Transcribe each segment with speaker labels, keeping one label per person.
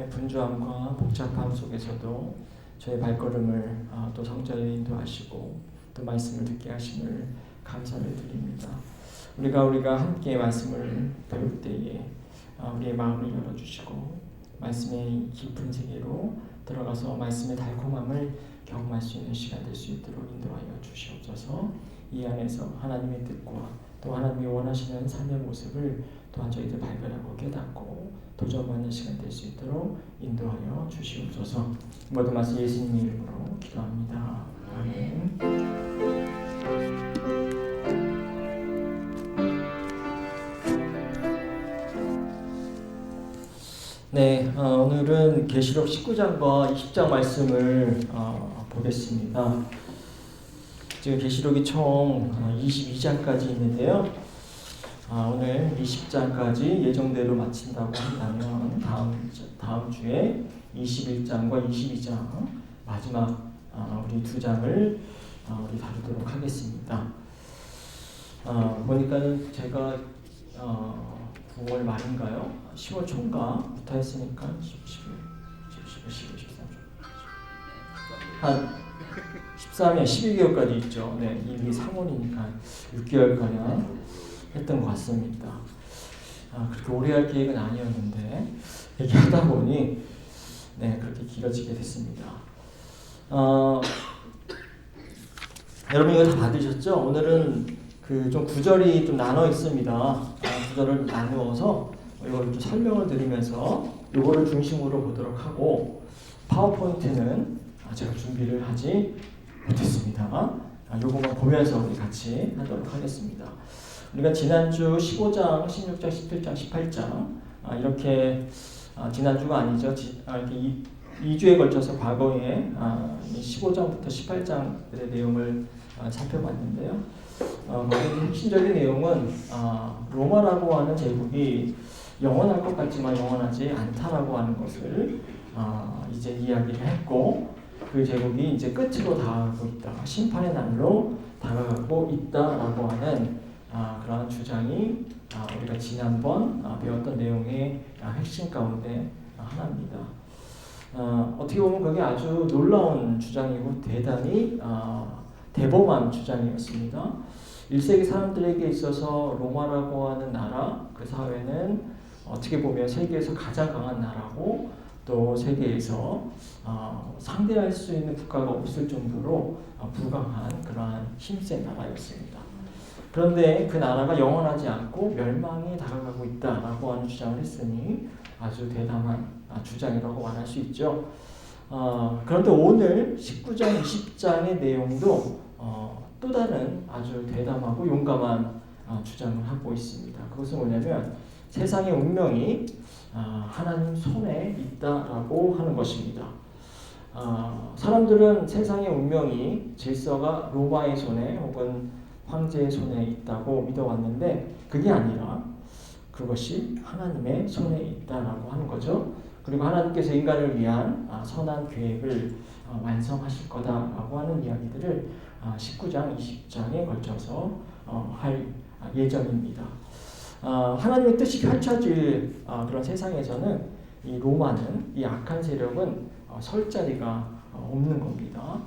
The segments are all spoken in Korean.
Speaker 1: 분주함과 복잡함 속에서도 저의 발걸음을 또 성전에 인도하시고 또 말씀을 듣게 하심을 감사를 드립니다. 우리가 함께 말씀을 배울 때에 우리의 마음을 열어주시고 말씀의 깊은 세계로 들어가서 말씀의 달콤함을 경험할 수 있는 시간 될 수 있도록 인도하여 주시옵소서. 이 안에서 하나님의 뜻과 또 하나님이 원하시는 삶의 모습을 또한 저희들 발견하고 깨닫고 도전받는 시간 될 수 있도록 인도하여 주시옵소서. 모든 말씀 예수님의 이름으로 기도합니다. 아멘. 네, 오늘은 계시록 19장과 20장 말씀을 보겠습니다. 지금 계시록이 총 22장까지 있는데요. 오늘 20장까지 예정대로 마친다고 한다면 다음 주에 21장과 22장 마지막 우리 두 장을 우리 다루도록 하겠습니다. 보니까는 제가 9월 말인가요? 10월 초인가부터 했으니까 13년 12개월까지 있죠. 네, 이미 3월이니까 6개월가량 했던 것 같습니다. 그렇게 오래 할 계획은 아니었는데 얘기하다 보니 그렇게 길어지게 됐습니다. 여러분 이거 다 받으셨죠? 오늘은 좀 구절이 좀 나눠 있습니다. 구절을 나누어서 이걸 좀 설명을 드리면서 이거를 중심으로 보도록 하고 파워포인트는 제가 준비를 하지 못했습니다. 요거만 보면서 우리 같이 하도록 하겠습니다. 우리가 지난주 15장, 16장, 17장, 18장 이렇게 지난주가 아니죠. 이렇게 2주에 걸쳐서 과거에 15장부터 18장의 내용을 살펴봤는데요. 거기 핵심적인 내용은 로마라고 하는 제국이 영원할 것 같지만 영원하지 않다라고 하는 것을 이제 이야기를 했고 그 제국이 이제 끝으로 다가가고 있다. 심판의 날로 다가가고 있다라고 하는 그런 주장이 우리가 지난번 배웠던 내용의 핵심 가운데 하나입니다. 어떻게 보면 그게 아주 놀라운 주장이고 대단히 대범한 주장이었습니다. 1세기 사람들에게 있어서 로마라고 하는 나라, 그 사회는 어떻게 보면 세계에서 가장 강한 나라고 또 세계에서 상대할 수 있는 국가가 없을 정도로 불강한 그러한 힘센 나라였습니다. 그런데 그 나라가 영원하지 않고 멸망에 다가가고 있다라고 하는 주장을 했으니 아주 대담한 주장이라고 말할 수 있죠. 그런데 오늘 19장, 20장의 내용도 또 다른 아주 대담하고 용감한 주장을 하고 있습니다. 그것은 뭐냐면 세상의 운명이 하나님 손에 있다라고 하는 것입니다. 사람들은 세상의 운명이 질서가 로마의 손에 혹은 황제의 손에 있다고 믿어왔는데 그게 아니라 그것이 하나님의 손에 있다라고 하는 거죠. 그리고 하나님께서 인간을 위한 선한 계획을 완성하실 거다라고 하는 이야기들을 19장, 20장에 걸쳐서 할 예정입니다. 하나님의 뜻이 펼쳐질 그런 세상에서는 이 로마는, 이 악한 세력은 설 자리가 없는 겁니다.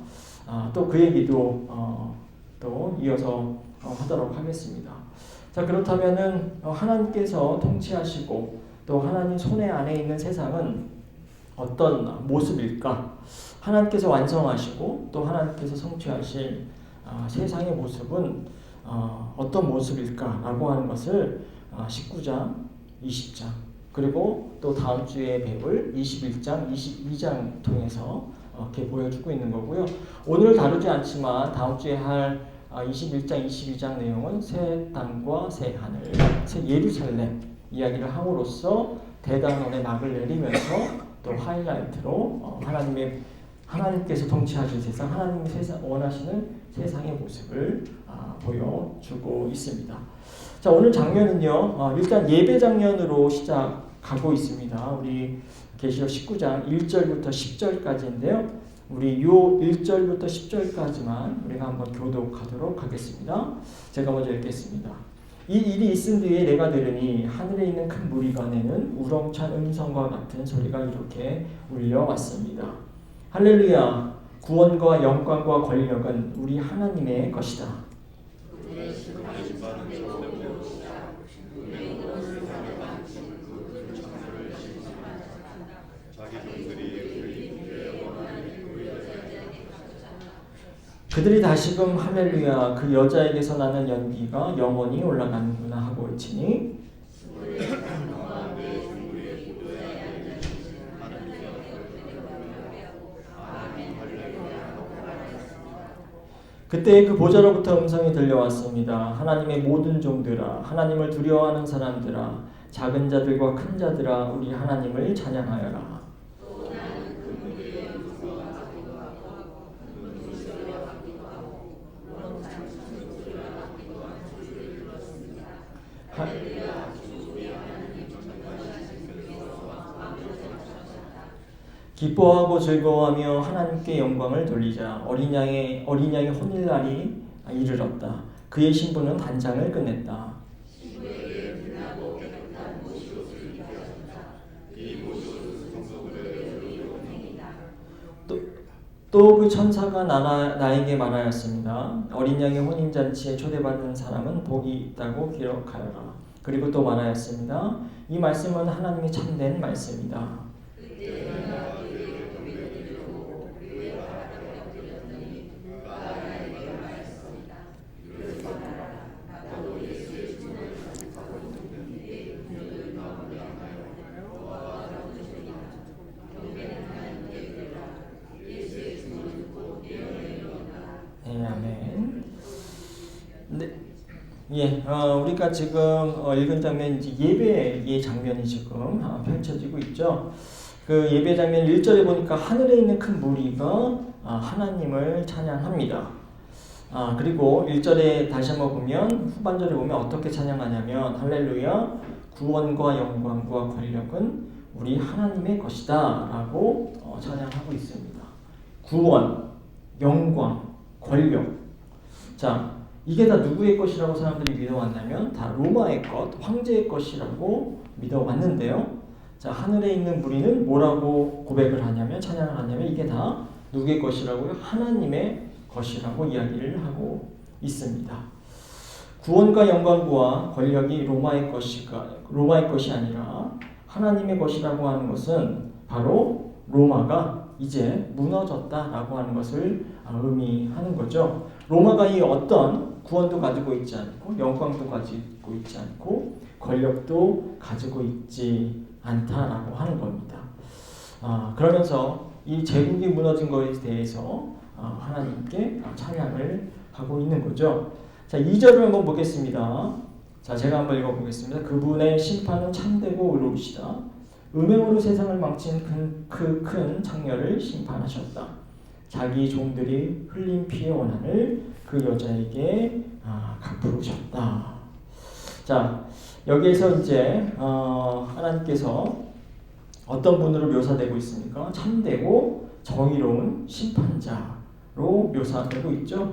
Speaker 1: 또 그 얘기도 또 이어서 하도록 하겠습니다. 자, 그렇다면은 하나님께서 통치하시고 또 하나님 손에 안에 있는 세상은 어떤 모습일까? 하나님께서 완성하시고 또 하나님께서 성취하실 세상의 모습은 어떤 모습일까라고 하는 것을 19장, 20장 그리고 또 다음 주에 배울 21장, 22장 통해서 이렇게 보여주고 있는 거고요. 오늘 다루지 않지만 다음 주에 할 21장, 22장 내용은 새 땅과 새 하늘, 새 예루살렘 이야기를 함으로써 대단원의 막을 내리면서 또 하이라이트로 하나님께서 통치하실 세상, 하나님이 원하시는 세상의 모습을 보여주고 있습니다. 자, 오늘 장면은요, 일단 예배 장면으로 시작하고 있습니다. 우리 계시록 19장 1절부터 10절까지인데요. 우리 요 1절부터 10절까지만 우리가 한번 교독하도록 하겠습니다. 제가 먼저 읽겠습니다. 이 일이 있은 뒤에 내가 들으니 하늘에 있는 큰 무리가 내는 우렁찬 음성과 같은 소리가 이렇게 울려왔습니다. 할렐루야! 구원과 영광과 권력은 우리 하나님의 것이다. 그들이 다시금 할렐루야 그 여자에게서 나는 연기가 영원히 올라가는구나 하고 외치니 그때 그 보좌로부터 음성이 들려왔습니다. 하나님의 모든 종들아, 하나님을 두려워하는 사람들아, 작은 자들과 큰 자들아, 우리 하나님을 찬양하여라. 기뻐하고 즐거워하며 하나님께 영광을 돌리자. 어린 양의 혼인날이 이르렀다. 그의 신부는 단장을 끝냈다. 또 그 천사가 나에게 말하였습니다. 어린 양의 혼인잔치에 초대받는 사람은 복이 있다고 기록하여라. 그리고 또 말하였습니다. 이 말씀은 하나님이 참된 말씀이다. 네, 아멘. 네, 우리가 지금 읽은 장면 이제 예배의 장면이 지금 펼쳐지고 있죠. 그 예배 장면 1절에 보니까 하늘에 있는 큰 무리가 하나님을 찬양합니다. 그리고 1절에 다시 한번 보면 후반절에 보면 어떻게 찬양하냐면 할렐루야 구원과 영광과 권력은 우리 하나님의 것이다 라고 찬양하고 있습니다. 구원, 영광, 권력. 자, 이게 다 누구의 것이라고 사람들이 믿어왔냐면 다 로마의 것, 황제의 것이라고 믿어왔는데요. 자, 하늘에 있는 무리는 뭐라고 고백을 하냐면 찬양을 하냐면 이게 다 누구의 것이라고요? 하나님의 것이라고 이야기를 하고 있습니다. 구원과 영광과 권력이 로마의 것이 아니라 하나님의 것이라고 하는 것은 바로 로마가 이제 무너졌다라고 하는 것을 의미하는 거죠. 로마가 이 어떤 구원도 가지고 있지 않고 영광도 가지고 있지 않고 권력도 가지고 있지 않다라고 하는 겁니다. 그러면서 이 제국이 무너진 것에 대해서 하나님께 찬양을 하고 있는 거죠. 자, 2절을 한번 보겠습니다. 자, 제가 한번 읽어보겠습니다. 그분의 심판은 참되고 의로우시다. 음행으로 세상을 망친 그 큰 창녀를 심판하셨다. 자기 종들이 흘린 피의 원한을 그 여자에게 갚으셨다. 자, 여기에서 이제 하나님께서 어떤 분으로 묘사되고 있습니까? 참되고 정의로운 심판자로 묘사되고 있죠.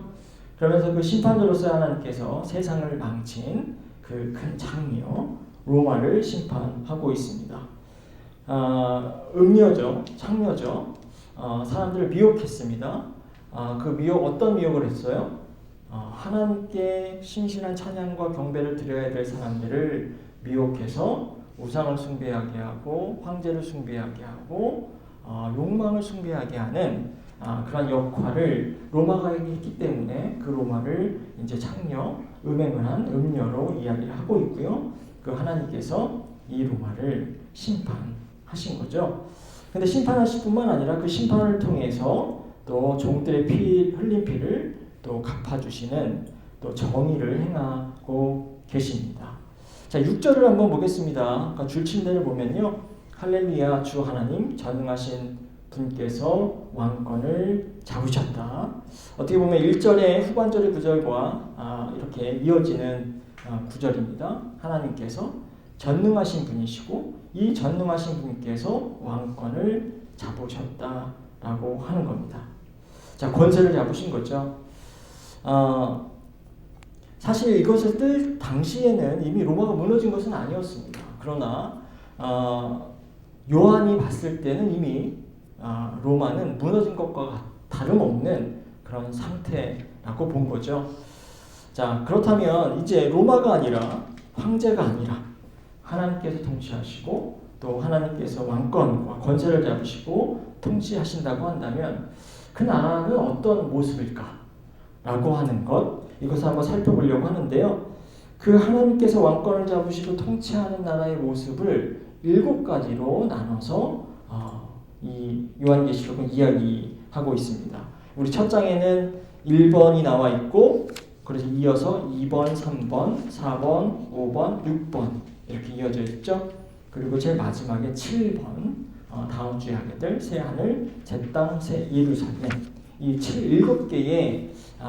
Speaker 1: 그러면서 그 심판자로서 하나님께서 세상을 망친 그 큰 창녀 로마를 심판하고 있습니다. 음녀죠, 창녀죠. 사람들을 미혹했습니다. 그 미혹 어떤 미혹을 했어요? 하나님께 신실한 찬양과 경배를 드려야 될 사람들을 미혹해서 우상을 숭배하게 하고 황제를 숭배하게 하고 욕망을 숭배하게 하는 그런 역할을 로마가 했기 때문에 그 로마를 이제 창녀, 음행을 한 음녀로 이야기를 하고 있고요. 그 하나님께서 이 로마를 심판하신 거죠. 근데 심판하실 뿐만 아니라 그 심판을 통해서 또 종들의 흘린 피를 또 갚아주시는 또 정의를 행하고 계십니다. 자, 6절을 한번 보겠습니다. 그러니까 줄침대를 보면요. 할렐루야 주 하나님 전능하신 분께서 왕권을 잡으셨다. 어떻게 보면 1절의 후반절의 구절과 이렇게 이어지는 구절입니다. 하나님께서 전능하신 분이시고 이 전능하신 분께서 왕권을 잡으셨다라고 하는 겁니다. 자, 권세를 잡으신 거죠. 사실 이것을 뜰 당시에는 이미 로마가 무너진 것은 아니었습니다. 그러나 요한이 봤을 때는 이미 로마는 무너진 것과 다름없는 그런 상태라고 본 거죠. 자, 그렇다면 이제 로마가 아니라 황제가 아니라 하나님께서 통치하시고 또 하나님께서 왕권과 권세를 잡으시고 통치하신다고 한다면 그 나라는 어떤 모습일까? 라고 하는 것, 이것을 한번 살펴보려고 하는데요. 그 하나님께서 왕권을 잡으시고 통치하는 나라의 모습을 7가지로 나눠서 이 요한계시록은 이야기하고 있습니다. 우리 첫 장에는 1번이 나와 있고 그래서 이어서 2번, 3번, 4번, 5번, 6번 이렇게 이어져 있죠. 그리고 제일 마지막에 7번 다음 주에 하게 될 새하늘, 새 땅, 새 예루살렘 이 7개의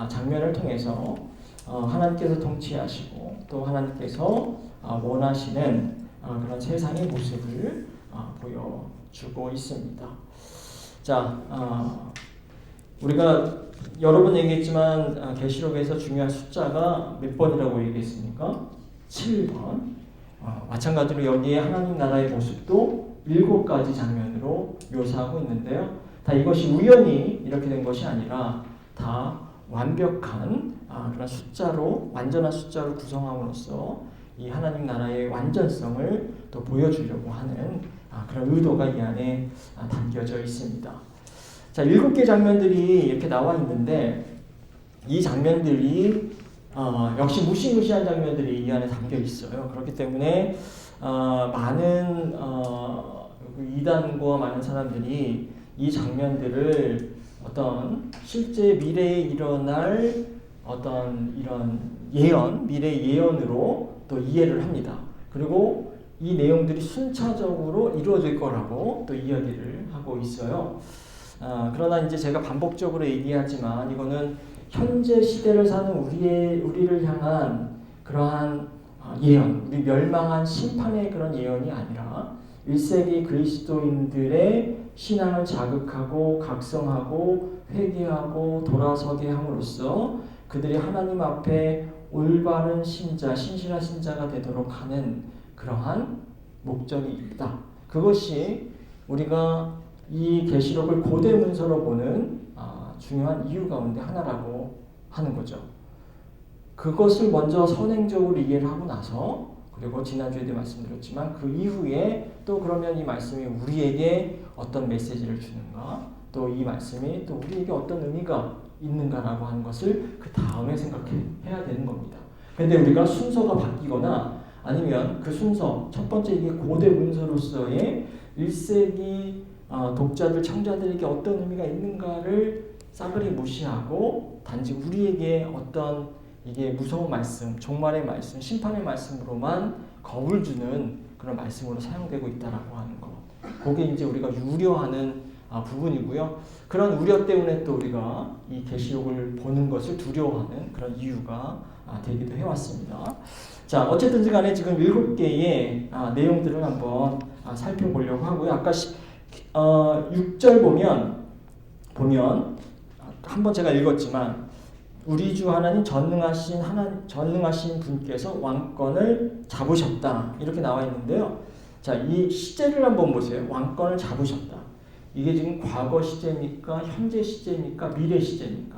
Speaker 1: 장면을 통해서 하나님께서 통치하시고 또 하나님께서 원하시는 그런 세상의 모습을 보여주고 있습니다. 자, 우리가 여러 번 얘기했지만 계시록에서 중요한 숫자가 몇 번이라고 얘기했습니까? 7번. 마찬가지로 여기에 하나님 나라의 모습도 7가지 장면으로 묘사하고 있는데요. 다 이것이 우연히 이렇게 된 것이 아니라 다 완벽한 그런 숫자로 완전한 숫자로 구성함으로써 이 하나님 나라의 완전성을 또 보여주려고 하는 그런 의도가 이 안에 담겨져 있습니다. 자, 7개 장면들이 이렇게 나와 있는데 이 장면들이 역시 무시무시한 장면들이 이 안에 담겨 있어요. 그렇기 때문에 많은 이단과 많은 사람들이 이 장면들을 어떤 실제 미래에 일어날 어떤 이런 예언, 미래 예언으로 또 이해를 합니다. 그리고 이 내용들이 순차적으로 이루어질 거라고 또 이야기를 하고 있어요. 그러나 이제 제가 반복적으로 얘기하지만 이거는 현재 시대를 사는 우리를 향한 그러한 예언, 우리 멸망한 심판의 그런 예언이 아니라 1세기 그리스도인들의 신앙을 자극하고 각성하고 회개하고 돌아서게 함으로써 그들이 하나님 앞에 올바른 신자, 신실한 신자가 되도록 하는 그러한 목적이 있다. 그것이 우리가 이 계시록을 고대 문서로 보는 중요한 이유 가운데 하나라고 하는 거죠. 그것을 먼저 선행적으로 이해를 하고 나서 그리고 지난주에도 말씀드렸지만 그 이후에 또 그러면 이 말씀이 우리에게 어떤 메시지를 주는가 또 이 말씀이 또 우리에게 어떤 의미가 있는가라고 하는 것을 그 다음에 생각해야 되는 겁니다. 그런데 우리가 순서가 바뀌거나 아니면 그 순서 첫 번째 이게 고대 문서로서의 1세기 독자들 청자들에게 어떤 의미가 있는가를 싸그리 무시하고 단지 우리에게 어떤 이게 무서운 말씀, 종말의 말씀, 심판의 말씀으로만 겁을 주는 그런 말씀으로 사용되고 있다라고 하는 것. 그게 이제 우리가 우려하는 부분이고요. 그런 우려 때문에 또 우리가 이 계시록을 보는 것을 두려워하는 그런 이유가 되기도 해왔습니다. 자, 어쨌든지 간에 지금 7개의 내용들을 한번 살펴보려고 하고요. 아까 6절 보면 한번 제가 읽었지만 우리 주 하나님 전능하신 분께서 왕권을 잡으셨다 이렇게 나와 있는데요. 자, 이 시제를 한번 보세요. 왕권을 잡으셨다. 이게 지금 과거 시제입니까? 현재 시제입니까? 미래 시제입니까?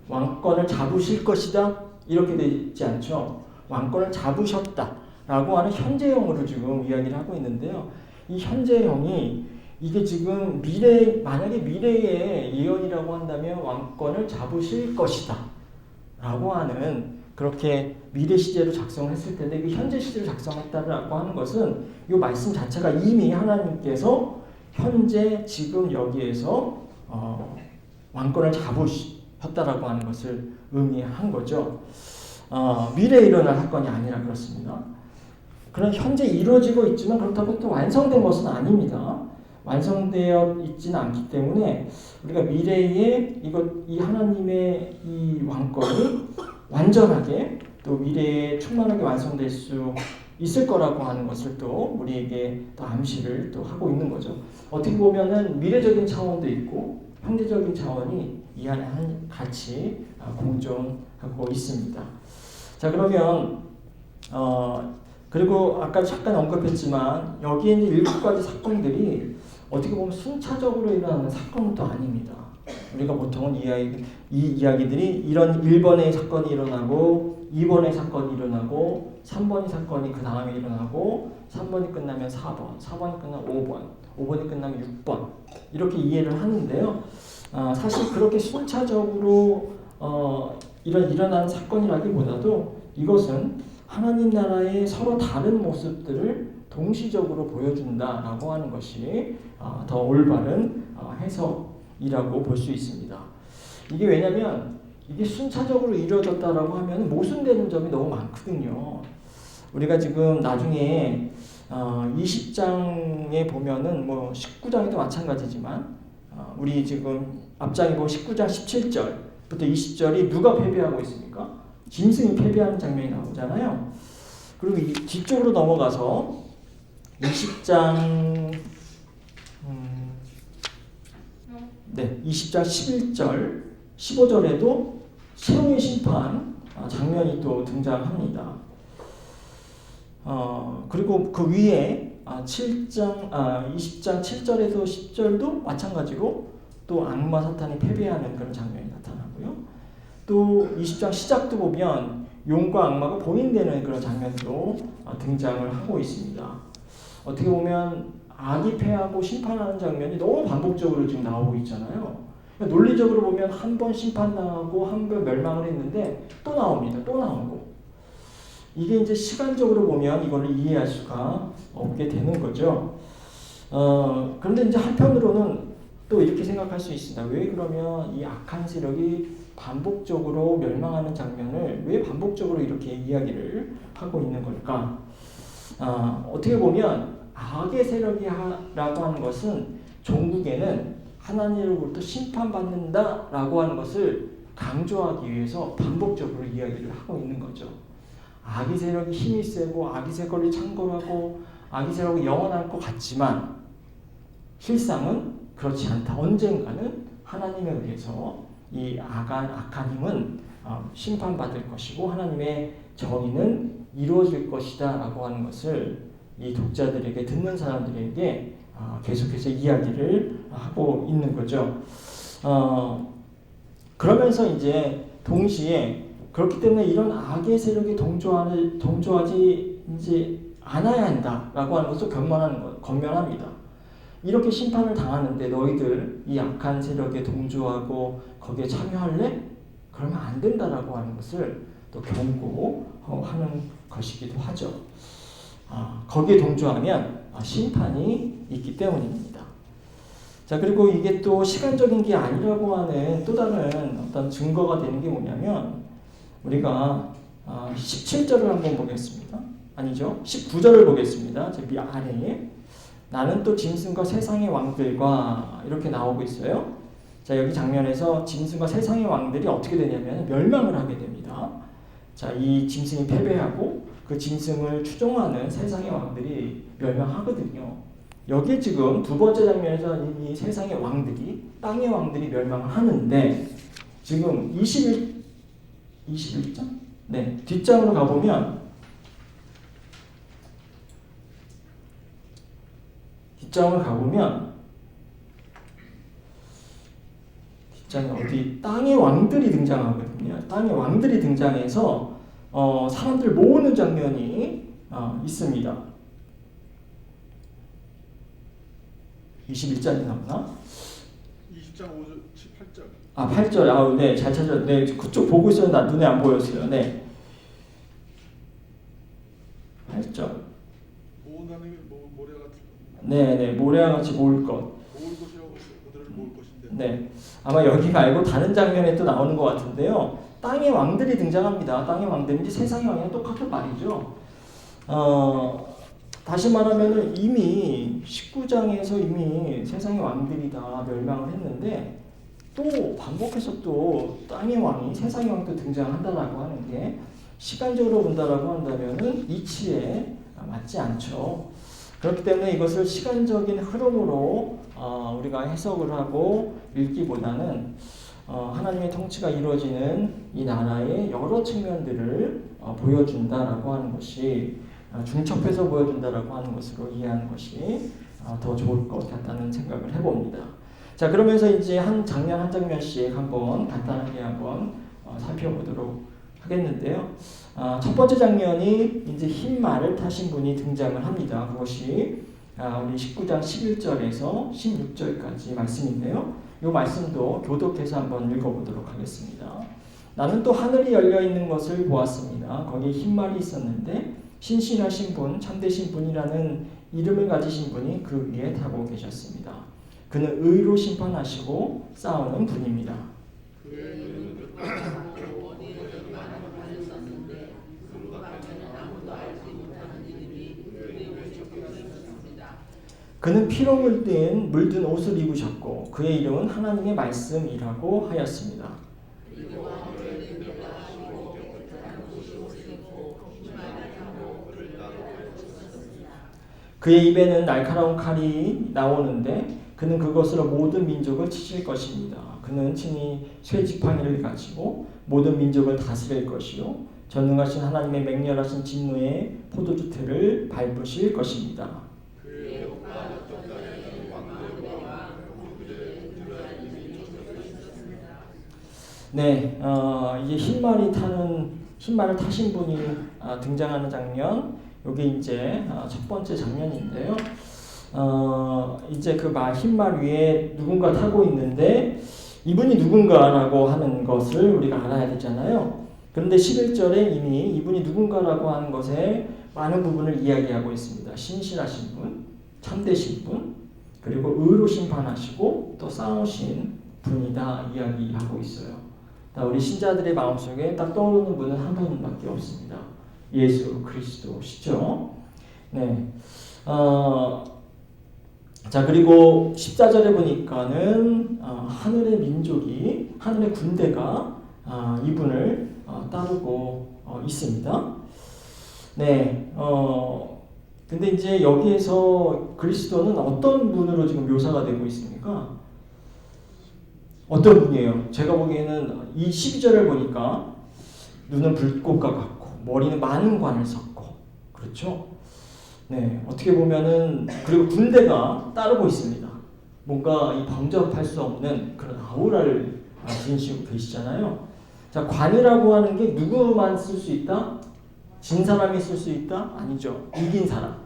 Speaker 1: 왕권을 잡으실 것이다 이렇게 되지 않죠. 왕권을 잡으셨다라고 하는 현재형으로 지금 이야기를 하고 있는데요. 이 현재형이 이게 지금 만약에 미래의 예언이라고 한다면 왕권을 잡으실 것이다 라고 하는 그렇게 미래 시제로 작성을 했을 텐데 그 현재 시제로 작성했다라고 하는 것은 이 말씀 자체가 이미 하나님께서 현재 지금 여기에서 왕권을 잡으셨다라고 하는 것을 의미한 거죠. 미래에 일어날 사건이 아니라 그렇습니다. 그런 현재 이루어지고 있지만 그렇다고 또 완성된 것은 아닙니다. 완성되어 있지는 않기 때문에 우리가 미래에 이 하나님의 이 왕권이 완전하게 또 미래에 충만하게 완성될 수 있을 거라고 하는 것을 또 우리에게 또 암시를 또 하고 있는 거죠. 어떻게 보면은 미래적인 차원도 있고 현재적인 차원이 이 안에 같이 공존하고 있습니다. 자, 자, 그러면 그리고 아까 잠깐 언급했지만 여기에 이제 7가지 사건들이 어떻게 보면 순차적으로 일어나는 사건은 또 아닙니다. 우리가 보통은 이 이야기들이 이런 1번의 사건이 일어나고 2번의 사건이 일어나고 3번의 사건이 그 다음에 일어나고 3번이 끝나면 4번, 4번이 끝나면 5번, 5번이 끝나면 6번 이렇게 이해를 하는데요. 사실 그렇게 순차적으로 일어나는 사건이라기보다도 이것은 하나님 나라의 서로 다른 모습들을 동시적으로 보여준다라고 하는 것이 더 올바른 해석이라고 볼 수 있습니다. 이게 왜냐하면 이게 순차적으로 이루어졌다라고 하면 모순되는 점이 너무 많거든요. 우리가 지금 나중에 20장에 보면은 뭐 19장에도 마찬가지지만 우리 지금 앞장에 보면 19장 17절부터 20절이 누가 패배하고 있습니까? 짐승이 패배하는 장면이 나오잖아요. 그리고 뒤쪽으로 넘어가서 20장 20장 11절 15절에도 새로운 심판 장면이 또 등장합니다. 그리고 그 위에 20장 7절에서 10절도 마찬가지로 또 악마 사탄이 패배하는 그런 장면이 나타나고요. 또 20장 시작도 보면 용과 악마가 봉인되는 그런 장면도 등장을 하고 있습니다. 어떻게 보면 악이 패하고 심판하는 장면이 너무 반복적으로 지금 나오고 있잖아요. 논리적으로 보면 한 번 심판당하고 한 번 멸망을 했는데 또 나옵니다. 또 나오고. 이게 이제 시간적으로 보면 이걸 이해할 수가 없게 되는 거죠. 그런데 이제 한편으로는 또 이렇게 생각할 수 있습니다. 왜 그러면 이 악한 세력이 반복적으로 멸망하는 장면을 왜 반복적으로 이렇게 이야기를 하고 있는 걸까? 어떻게 보면 악의 세력이라고 하는 것은 종국에는 하나님으로부터 심판받는다라고 하는 것을 강조하기 위해서 반복적으로 이야기를 하고 있는 거죠. 악의 세력이 힘이 세고 악의 세력이 창궐하고 악의 세력이 영원할 것 같지만 실상은 그렇지 않다. 언젠가는 하나님에 의해서 이 악한 힘은 심판받을 것이고 하나님의 정의는 이루어질 것이다 라고 하는 것을 이 독자들에게 듣는 사람들에게 계속해서 이야기를 하고 있는 거죠. 그러면서 이제 동시에 그렇기 때문에 이런 악의 세력이 동조하지 이제 않아야 한다라고 하는 것을 권면합니다. 이렇게 심판을 당하는데 너희들 이 악한 세력에 동조하고 거기에 참여할래? 그러면 안 된다라고 하는 것을 또 경고하는 것이기도 하죠. 거기에 동조하면 심판이 있기 때문입니다. 자, 그리고 이게 또 시간적인 게 아니라고 하는 또 다른 어떤 증거가 되는 게 뭐냐면 우리가 17절을 한번 보겠습니다. 아니죠. 19절을 보겠습니다. 저기 아래에 나는 또 짐승과 세상의 왕들과 이렇게 나오고 있어요. 자, 여기 장면에서 짐승과 세상의 왕들이 어떻게 되냐면 멸망을 하게 됩니다. 자, 이 짐승이 패배하고 그 짐승을 추종하는 세상의 왕들이 멸망하거든요. 여기 지금 두 번째 장면에서 이 세상의 왕들이 땅의 왕들이 멸망을 하는데 지금 21장? 네, 뒷장으로 가보면 뒷장이 어디 땅의 왕들이 등장하거든요. 땅의 왕들이 등장해서 사람들 모으는 장면이 있습니다. 21장이 나오나?
Speaker 2: 20장 5절 8절.
Speaker 1: 8절. 네, 잘 찾았. 네, 그쪽 보고 있었는데 눈에 안 보였어요. 네. 8절.
Speaker 2: 모은다는 게 모래와 같은.
Speaker 1: 네, 모래와 같이 모을 것.
Speaker 2: 모을 것이라고 그들을 모을 것인데.
Speaker 1: 네, 아마 여기 말고 다른 장면에 또 나오는 것 같은데요. 땅의 왕들이 등장합니다. 땅의 왕들인지 세상의 왕이랑 똑같은 말이죠. 다시 말하면 이미 19장에서 이미 세상의 왕들이 다 멸망을 했는데 또 반복해서 또 땅의 왕이 세상의 왕도 등장한다라고 하는 게 시간적으로 본다라고 한다면은 이치에 맞지 않죠. 그렇기 때문에 이것을 시간적인 흐름으로 우리가 해석을 하고 읽기보다는 하나님의 통치가 이루어지는 이 나라의 여러 측면들을 보여준다라고 하는 것이 중첩해서 보여준다라고 하는 것으로 이해하는 것이 더 좋을 것 같다는 생각을 해봅니다. 자, 그러면서 이제 한 장면 한 장면씩 한번 간단하게 한번 살펴보도록 하겠는데요. 첫 번째 장면이 이제 흰 말을 타신 분이 등장을 합니다. 그것이 우리 19장 11절에서 16절까지 말씀인데요. 이 말씀도 교독해서 한번 읽어보도록 하겠습니다. 나는 또 하늘이 열려 있는 것을 보았습니다. 거기에 흰 말이 있었는데 신실하신 분, 참되신 분이라는 이름을 가지신 분이 그 위에 타고 계셨습니다. 그는 의로 심판하시고 싸우는 분입니다. 그는 피로 물든 옷을 입으셨고 그의 이름은 하나님의 말씀이라고 하였습니다. 그의 입에는 날카로운 칼이 나오는데 그는 그것으로 모든 민족을 치실 것입니다. 그는 친히 쇠지팡이를 가지고 모든 민족을 다스릴 것이요 전능하신 하나님의 맹렬하신 진노의 포도주 틀을 밟으실 것입니다. 네, 이제 흰말을 타신 분이 등장하는 장면, 이게 이제 첫 번째 장면인데요. 이제 그 흰말 위에 누군가 타고 있는데 이분이 누군가라고 하는 것을 우리가 알아야 되잖아요. 그런데 11절에 이미 이분이 누군가라고 하는 것에 많은 부분을 이야기하고 있습니다. 신실하신 분, 참되신 분, 그리고 의로 심판하시고 또 싸우신 분이다 이야기하고 있어요. 우리 신자들의 마음속에 딱 떠오르는 분은 한 분밖에 없습니다. 예수 그리스도시죠. 네. 자, 그리고 14절에 보니까는 하늘의 민족이, 하늘의 군대가 이분을 따르고 있습니다. 네. 근데 이제 여기에서 그리스도는 어떤 분으로 지금 묘사가 되고 있습니까? 어떤 분이에요? 제가 보기에는 이 12절을 보니까 눈은 불꽃과 같고 머리는 많은 관을 썼고 그렇죠? 네, 어떻게 보면은 그리고 군대가 따르고 있습니다. 뭔가 이 범접할 수 없는 그런 아우라를 지니시고 계시잖아요. 자, 관이라고 하는 게 누구만 쓸 수 있다? 진 사람이 쓸 수 있다? 아니죠. 이긴 사람,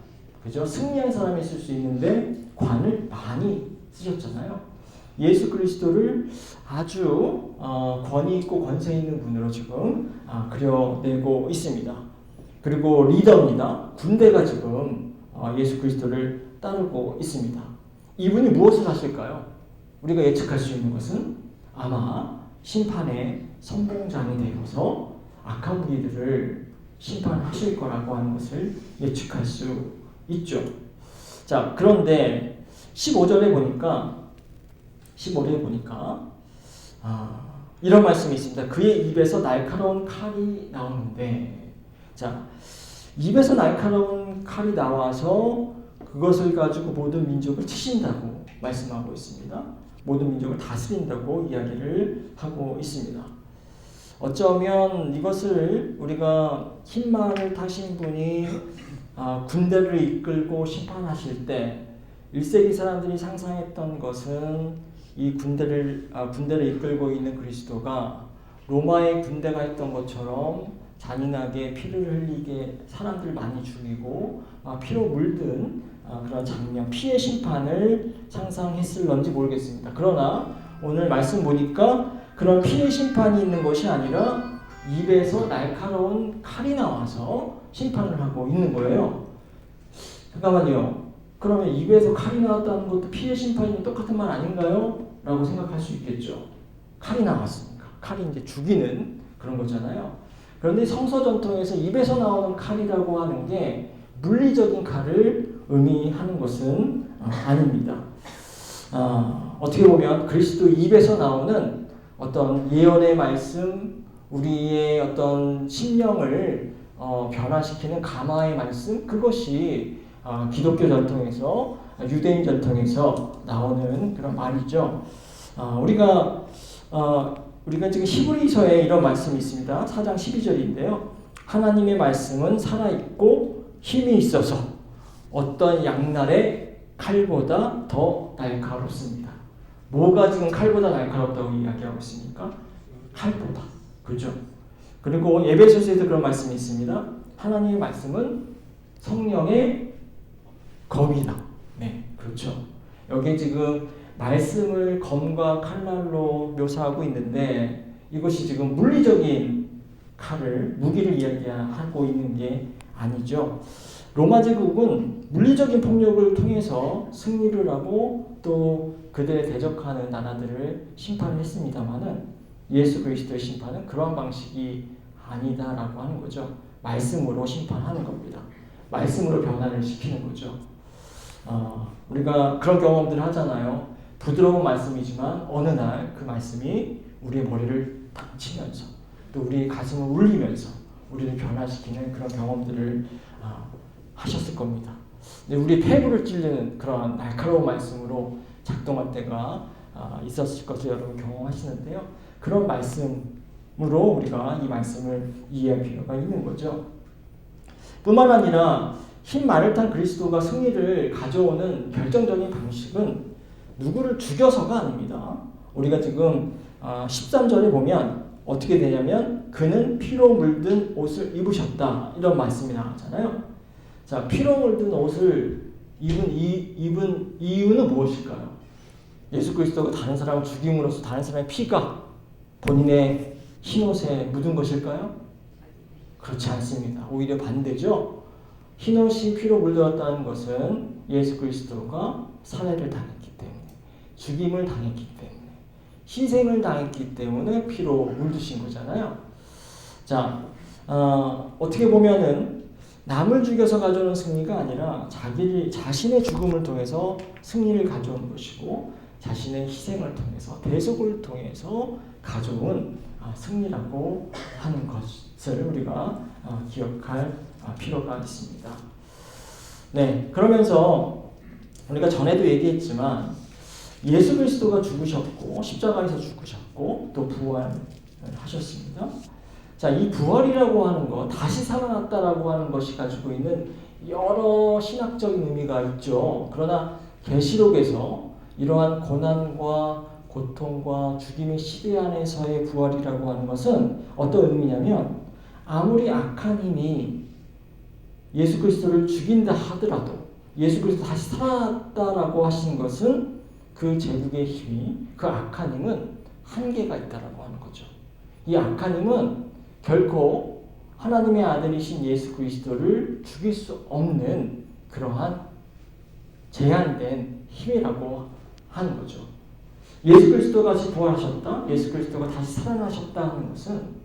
Speaker 1: 그죠? 승리한 사람이 쓸 수 있는데 관을 많이 쓰셨잖아요. 예수 그리스도를 아주 권위 있고 권세 있는 분으로 지금 그려내고 있습니다. 그리고 리더입니다. 군대가 지금 예수 그리스도를 따르고 있습니다. 이분이 무엇을 하실까요? 우리가 예측할 수 있는 것은 아마 심판의 선봉장이 되어서 악한 무리들을 심판하실 거라고 하는 것을 예측할 수 있죠. 자, 그런데 15절에 보니까 이런 말씀이 있습니다. 그의 입에서 날카로운 칼이 나오는데, 자, 입에서 날카로운 칼이 나와서 그것을 가지고 모든 민족을 치신다고 말씀하고 있습니다. 모든 민족을 다스린다고 이야기를 하고 있습니다. 어쩌면 이것을 우리가 흰말을 타신 분이 군대를 이끌고 심판하실 때 1세기 사람들이 상상했던 것은 이 군대를 이끌고 있는 그리스도가 로마의 군대가 했던 것처럼 잔인하게 피를 흘리게 사람들 많이 죽이고 피로 물든 그런 장면, 피의 심판을 상상했을런지 모르겠습니다. 그러나 오늘 말씀 보니까 그런 피의 심판이 있는 것이 아니라 입에서 날카로운 칼이 나와서 심판을 하고 있는 거예요. 잠깐만요. 그러면 입에서 칼이 나왔다는 것도 피의 심판이 똑같은 말 아닌가요? 라고 생각할 수 있겠죠. 칼이 나왔으니까. 칼이 이제 죽이는 그런 거잖아요. 그런데 성서 전통에서 입에서 나오는 칼이라고 하는 게 물리적인 칼을 의미하는 것은 아닙니다. 어떻게 보면 그리스도 입에서 나오는 어떤 예언의 말씀, 우리의 어떤 심령을 변화시키는 감화의 말씀, 그것이 기독교 전통에서, 유대인 전통에서 나오는 그런 말이죠. 우리가 우리가 지금 히브리서에 이런 말씀이 있습니다. 4장 12절인데요. 하나님의 말씀은 살아있고 힘이 있어서 어떤 양날의 칼보다 더 날카롭습니다. 뭐가 지금 칼보다 날카롭다고 이야기하고 있습니까? 칼보다. 그렇죠? 그리고 에베소서에도 그런 말씀이 있습니다. 하나님의 말씀은 성령의 검이다. 네, 그렇죠. 여기 지금 말씀을 검과 칼날로 묘사하고 있는데 이것이 지금 물리적인 칼을, 무기를 이야기하고 있는 게 아니죠. 로마 제국은 물리적인 폭력을 통해서 승리를 하고 또 그들에 대적하는 나라들을 심판했습니다마는 예수 그리스도의 심판은 그러한 방식이 아니다라고 하는 거죠. 말씀으로 심판하는 겁니다. 말씀으로 변화를 시키는 거죠. 우리가 그런 경험들을 하잖아요. 부드러운 말씀이지만 어느 날 그 말씀이 우리의 머리를 탁 치면서 또 우리의 가슴을 울리면서 우리를 변화시키는 그런 경험들을 하셨을 겁니다. 근데 우리 폐부를 찔리는 그런 날카로운 말씀으로 작동할 때가 있었을 것을 여러분 경험하시는데요. 그런 말씀으로 우리가 이 말씀을 이해할 필요가 있는 거죠. 뿐만 아니라 흰 말을 탄 그리스도가 승리를 가져오는 결정적인 방식은 누구를 죽여서가 아닙니다. 우리가 지금 13절에 보면 어떻게 되냐면 그는 피로 물든 옷을 입으셨다 이런 말씀이 나왔잖아요. 자, 피로 물든 옷을 입은 이유는 무엇일까요? 예수 그리스도가 다른 사람을 죽임으로써 다른 사람의 피가 본인의 흰옷에 묻은 것일까요? 그렇지 않습니다. 오히려 반대죠. 흰옷이 피로 물들었다는 것은 예수 그리스도가 살해를 당했기 때문에, 죽임을 당했기 때문에, 희생을 당했기 때문에 피로 물드신 거잖아요. 자, 어떻게 보면은 남을 죽여서 가져오는 승리가 아니라 자신의 죽음을 통해서 승리를 가져오는 것이고 자신의 희생을 통해서 대속을 통해서 가져온 승리라고 하는 것을 우리가 기억할 필요가 있습니다. 네, 그러면서 우리가 전에도 얘기했지만 예수 그리스도가 죽으셨고 십자가에서 죽으셨고 또 부활하셨습니다. 자, 이 부활이라고 하는 것, 다시 살아났다라고 하는 것이 가지고 있는 여러 신학적인 의미가 있죠. 그러나 계시록에서 이러한 고난과 고통과 죽임의 시대 안에서의 부활이라고 하는 것은 어떤 의미냐면 아무리 악한 힘이 예수 그리스도를 죽인다 하더라도 예수 그리스도 다시 살아났다라고 하신 것은 그 제국의 힘이, 그 악한 힘은 한계가 있다라고 하는 거죠. 이 악한 힘은 결코 하나님의 아들이신 예수 그리스도를 죽일 수 없는 그러한 제한된 힘이라고 하는 거죠. 예수 그리스도가 다시 부활하셨다, 예수 그리스도가 다시 살아나셨다 하는 것은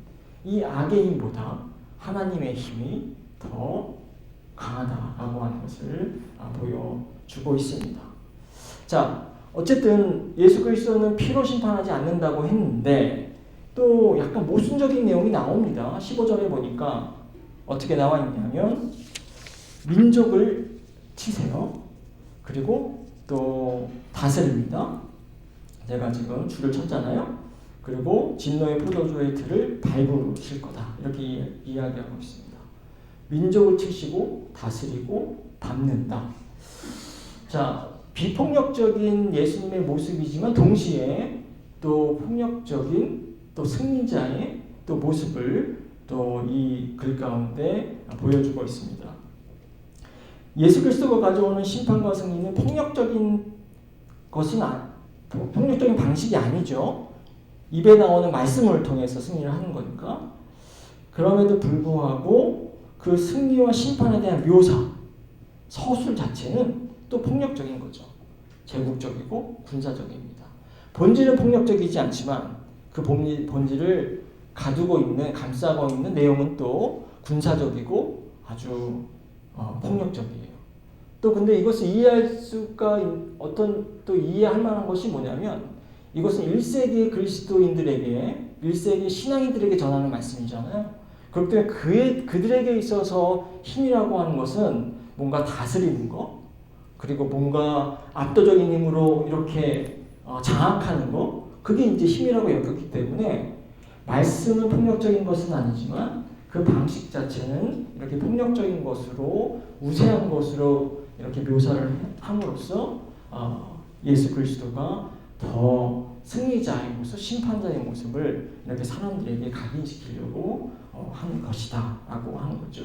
Speaker 1: 이 악의 힘보다 하나님의 힘이 더 강하다라고 하는 것을 보여주고 있습니다. 자, 어쨌든 예수 그리스도는 피로 심판하지 않는다고 했는데 또 약간 모순적인 내용이 나옵니다. 15절에 보니까 어떻게 나와 있냐면 민족을 치세요. 그리고 또 다스립니다. 제가 지금 줄을 쳤잖아요. 그리고 진노의 포도주의 틀을 밟으실 거다. 이렇게 이야기하고 있습니다. 민족을 치시고 다스리고 밟는다. 자, 비폭력적인 예수님의 모습이지만 동시에 또 폭력적인 또 승리자의 또 모습을 또 이 글 가운데 보여주고 있습니다. 예수 그리스도가 가져오는 심판과 승리는 폭력적인 방식이 아니죠. 입에 나오는 말씀을 통해서 승리를 하는 거니까. 그럼에도 불구하고 그 승리와 심판에 대한 묘사, 서술 자체는 또 폭력적인 거죠. 제국적이고 군사적입니다. 본질은 폭력적이지 않지만 그 본질을 감싸고 있는 내용은 또 군사적이고 아주 폭력적이에요. 또 근데 이것을 이해할 수가 또 이해할 만한 것이 뭐냐면 이것은 1세기 그리스도인들에게 1세기 신앙인들에게 전하는 말씀이잖아요. 그렇기 때문에 그들에게 있어서 힘이라고 하는 것은 뭔가 다스리는 것, 그리고 뭔가 압도적인 힘으로 이렇게 장악하는 것, 그게 이제 힘이라고 여겼기 때문에 말씀은 폭력적인 것은 아니지만 그 방식 자체는 이렇게 폭력적인 것으로 우세한 것으로 이렇게 묘사를 함으로써 예수 그리스도가 더 승리자의 모습, 심판자의 모습을 이렇게 사람들에게 각인시키려고 한 것이다 라고 하는 거죠.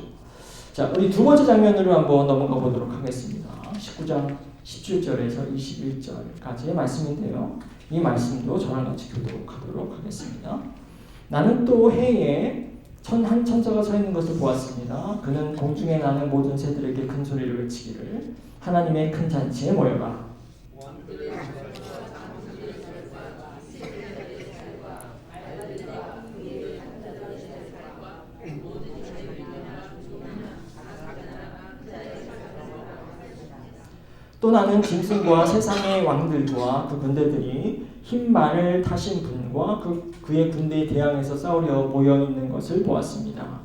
Speaker 1: 자, 우리 두 번째 장면으로 한번 넘어가 보도록 하겠습니다. 19장 17절에서 21절까지의 말씀인데요. 이 말씀도 저랑 같이 교독하도록 하겠습니다. 나는 또 해에 한 천사가 서 있는 것을 보았습니다. 그는 공중에 나는 모든 새들에게 큰 소리를 외치기를 하나님의 큰 잔치에 모여라. 또 나는 짐승과 세상의 왕들과 그 군대들이 흰 말을 타신 분과 그의 군대에 대항해서 싸우려 모여 있는 것을 보았습니다.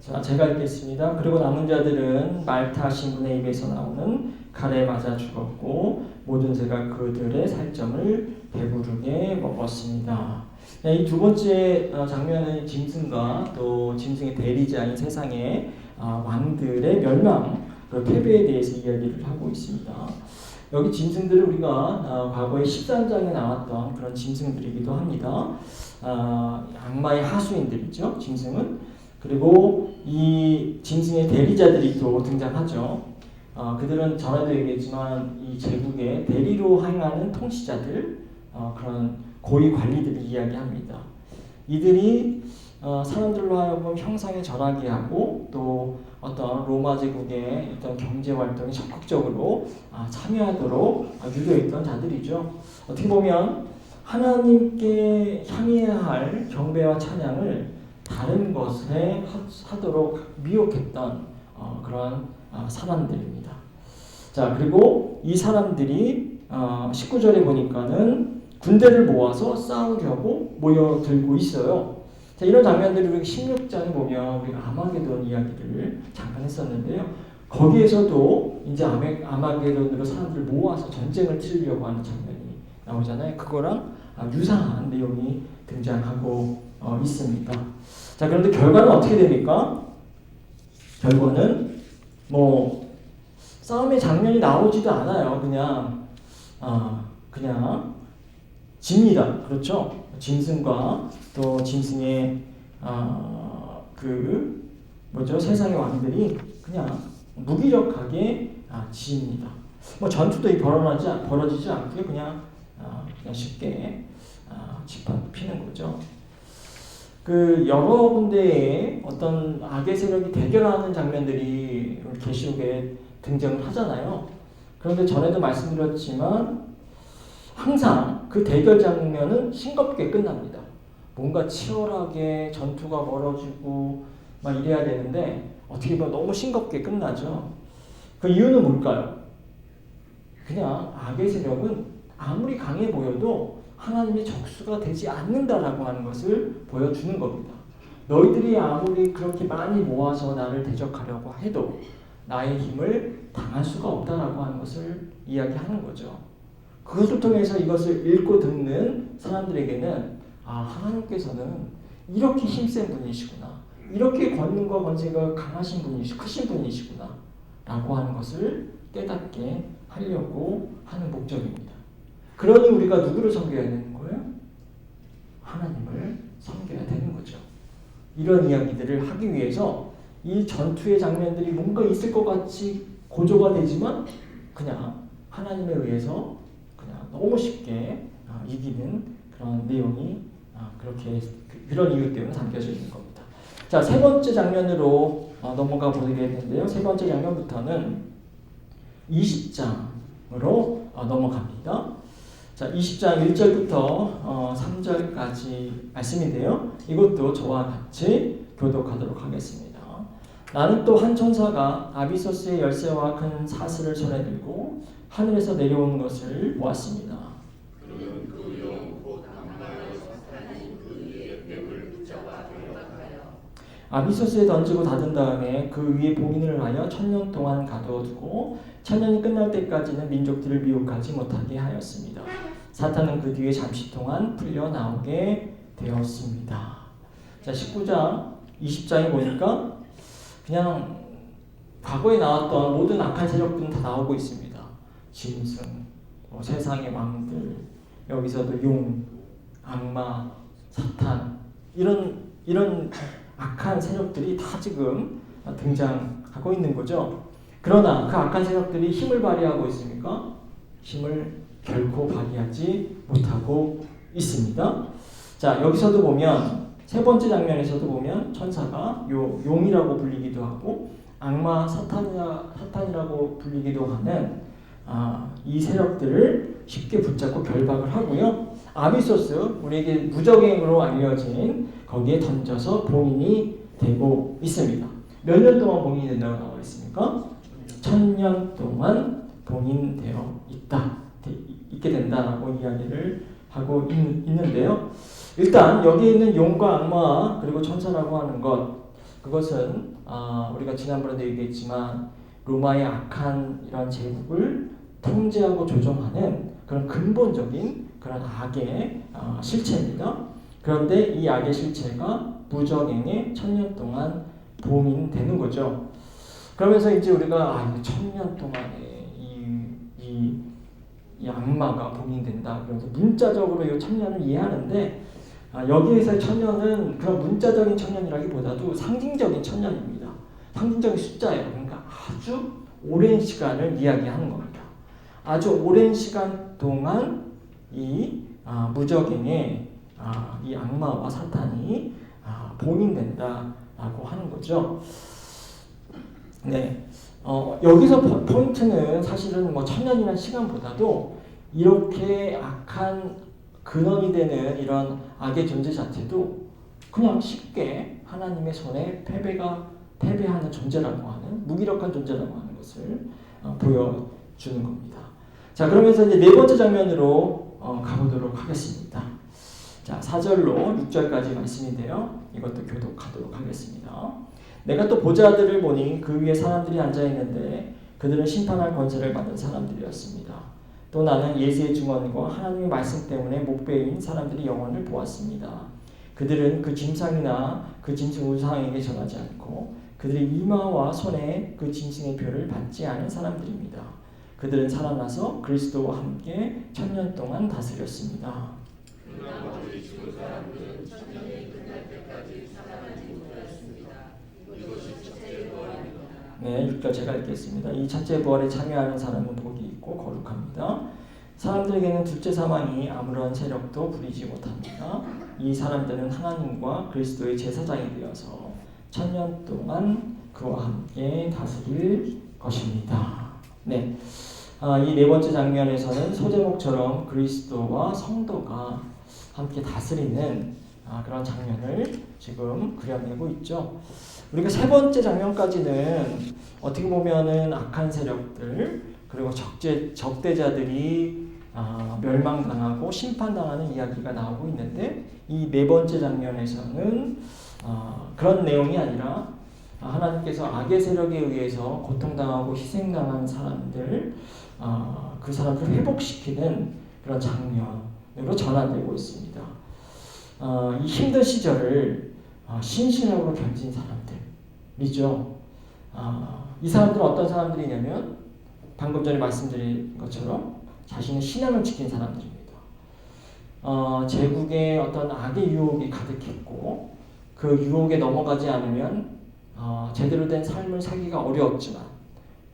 Speaker 1: 자, 제가 읽겠습니다. 그리고 남은 자들은 말 타신 분의 입에서 나오는 칼에 맞아 죽었고 모든 새가 그들의 살점을 배부르게 먹었습니다. 네, 이 두 번째 장면은 짐승과 또 짐승의 대리자인 세상의 왕들의 멸망, 그 패배에 대해서 이야기를 하고 있습니다. 여기 짐승들은 우리가 과거에 13장에 나왔던 그런 짐승들이기도 합니다. 악마의 하수인들이죠. 짐승은. 그리고 이 짐승의 대리자들이 또 등장하죠. 그들은 전에도 얘기했지만 이 제국의 대리로 행하는 통치자들, 그런 고위 관리들을 이야기합니다. 이들이 사람들로 하여금 형상에 절하게 하고 또 어떤 로마 제국의 어떤 경제 활동에 적극적으로 참여하도록 유도했던 자들이죠. 어떻게 보면 하나님께 향해야 할 경배와 찬양을 다른 것에 하도록 미혹했던 그런 사람들입니다. 자, 그리고 이 사람들이 19절에 보니까는 군대를 모아서 싸우려고 모여들고 있어요. 자, 이런 장면들을 우리 16장에 보면 우리가 아마게돈 이야기를 잠깐 했었는데요. 거기에서도 이제 아마게돈으로 사람들을 모아서 전쟁을 치르려고 하는 장면이 나오잖아요. 그거랑 유사한 내용이 등장하고 있습니다. 자, 그런데 결과는 어떻게 됩니까? 결과는 싸움의 장면이 나오지도 않아요. 그냥 집니다. 그렇죠? 짐승과 또 짐승의 세상의 왕들이 그냥 무기력하게 집니다. 전투도 벌어지지 않고요. 그냥 쉽게 짓밟히는 거죠. 여러 군데에 어떤 악의 세력이 대결하는 장면들이 계시록에 등장을 하잖아요. 그런데 전에도 말씀드렸지만 항상 그 대결 장면은 싱겁게 끝납니다. 뭔가 치열하게 전투가 벌어지고 막 이래야 되는데 어떻게 보면 너무 싱겁게 끝나죠. 그 이유는 뭘까요? 그냥 악의 세력은 아무리 강해 보여도 하나님의 적수가 되지 않는다라고 하는 것을 보여주는 겁니다. 너희들이 아무리 그렇게 많이 모아서 나를 대적하려고 해도 나의 힘을 당할 수가 없다라고 하는 것을 이야기하는 거죠. 그것을 통해서 이것을 읽고 듣는 사람들에게는 하나님께서는 이렇게 힘센 분이시구나. 이렇게 권능과 권세가 크신 분이시구나. 라고 하는 것을 깨닫게 하려고 하는 목적입니다. 그러니 우리가 누구를 섬겨야 되는 거예요? 하나님을 섬겨야 되는 거죠. 이런 이야기들을 하기 위해서 이 전투의 장면들이 뭔가 있을 것 같이 고조가 되지만 그냥 하나님에 의해서 그냥 너무 쉽게 이기는 그런 내용이 그런 이유 때문에 담겨져 있는 겁니다. 자, 세 번째 장면으로 넘어가 보겠는데요. 세 번째 장면부터는 20장으로 넘어갑니다. 자, 20장 1절부터 3절까지 말씀인데요. 이것도 저와 같이 교독하도록 하겠습니다. 나는 또 한 천사가 아비소스의 열쇠와 큰 사슬을 손에 들고 하늘에서 내려오는 것을 보았습니다. 아비소스에 던지고 닫은 다음에 그 위에 봉인을 하여 1000년 동안 가두어두고 1000년이 끝날 때까지는 민족들을 미혹하지 못하게 하였습니다. 사탄은 그 뒤에 잠시 동안 풀려 나오게 되었습니다. 자, 19장, 20장에 보니까 그냥 과거에 나왔던 모든 악한 세력들은 다 나오고 있습니다. 짐승, 세상의 왕들, 여기서도 용, 악마, 사탄 이런 악한 세력들이 다 지금 등장하고 있는 거죠. 그러나 그 악한 세력들이 힘을 발휘하고 있습니까? 힘을 결코 발휘하지 못하고 있습니다. 자, 여기서도 보면 세 번째 장면에서도 보면 천사가 용이라고 불리기도 하고 악마 사탄이라고 불리기도 하는 이 세력들을 쉽게 붙잡고 결박을 하고요. 아비소스, 우리에게 무적행으로 알려진 거기에 던져서 봉인이 되고 있습니다. 몇 년 동안 봉인이 된다고 나와 있습니까? 1000년 동안 봉인되어 있게 된다라고 이야기를 하고 있는데요. 일단 여기 있는 용과 악마 그리고 천사라고 하는 그것은 우리가 지난번에도 얘기했지만 로마의 악한 이런 제국을 통제하고 조정하는 그런 근본적인 그런 악의 실체입니다. 그런데 이 악의 실체가 무적행에 1000년 동안 봉인되는 거죠. 그러면서 이제 우리가 1000년 동안에 이 악마가 봉인된다. 그래서 문자적으로 이 1000년을 이해하는데 여기에서의 1000년은 그런 문자적인 1000년이라기보다도 상징적인 1000년입니다. 상징적인 숫자예요. 그러니까 아주 오랜 시간을 이야기하는 겁니다. 아주 오랜 시간 동안 이 무적행에 이 악마와 사탄이 봉인된다라고 하는 거죠. 네, 여기서 포인트는 사실은 1000년이라는 시간보다도 이렇게 악한 근원이 되는 이런 악의 존재 자체도 그냥 쉽게 하나님의 손에 패배하는 존재라고 하는 무기력한 존재라고 하는 것을 보여주는 겁니다. 자, 그러면서 이제 네 번째 장면으로 가보도록 하겠습니다. 자, 4절로 6절까지 말씀인데요. 이것도 교독하도록 하겠습니다. 내가 또 보좌들을 보니 그 위에 사람들이 앉아 있는데 그들은 심판할 권세를 받은 사람들이었습니다. 또 나는 예수의 증언과 하나님의 말씀 때문에 목배인 사람들이 영혼을 보았습니다. 그들은 그 짐승이나 그 짐승 우상에게 전하지 않고 그들의 이마와 손에 그 짐승의 표를 받지 않은 사람들입니다. 그들은 살아나서 그리스도와 함께 1000년 동안 다스렸습니다.
Speaker 3: 나머지 죽은 사람들은 1000년이 끝날 때까지 살아나지 못하였습니다. 이것이 첫째 부활입니다.
Speaker 1: 네, 6절 제가 읽겠습니다. 이 첫째 부활에 참여하는 사람은 복이 있고 거룩합니다. 사람들에게는 둘째 사망이 아무런 세력도 부리지 못합니다. 이 사람들은 하나님과 그리스도의 제사장이 되어서 1000년 동안 그와 함께 다스릴 것입니다. 네, 이 네 번째 장면에서는 소제목처럼 그리스도와 성도가 함께 다스리는 그런 장면을 지금 그려내고 있죠. 우리가 세 번째 장면까지는 어떻게 보면은 악한 세력들 그리고 적대자들이 멸망당하고 심판당하는 이야기가 나오고 있는데 이 네 번째 장면에서는 그런 내용이 아니라 하나님께서 악의 세력에 의해서 고통당하고 희생당한 사람들 그 사람들을 회복시키는 그런 장면으로 전환되고 있습니다. 이 힘든 시절을 신신하고 견딘 사람들이죠. 이 사람들은 어떤 사람들이냐면 방금 전에 말씀드린 것처럼 자신의 신앙을 지킨 사람들입니다. 제국에 어떤 악의 유혹이 가득했고 그 유혹에 넘어가지 않으면 제대로 된 삶을 살기가 어려웠지만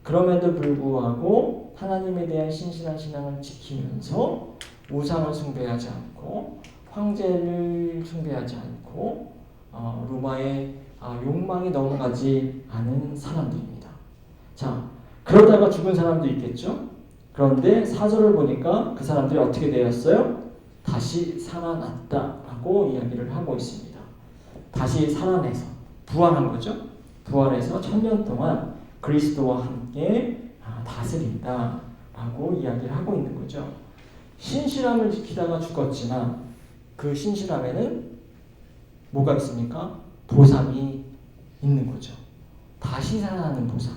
Speaker 1: 그럼에도 불구하고 하나님에 대한 신실한 신앙을 지키면서 우상을 숭배하지 않고 황제를 숭배하지 않고 로마의 욕망에 넘어가지 않은 사람들입니다. 자, 그러다가 죽은 사람도 있겠죠. 그런데 4절을 보니까 그 사람들이 어떻게 되었어요? 다시 살아났다라고 이야기를 하고 있습니다. 다시 살아내서 부활한 거죠. 부활해서 1000년 동안 그리스도와 함께 다스린다라고 이야기를 하고 있는 거죠. 신실함을 지키다가 죽었지만 그 신실함에는 뭐가 있습니까? 보상이 있는 거죠. 다시 살아나는 보상.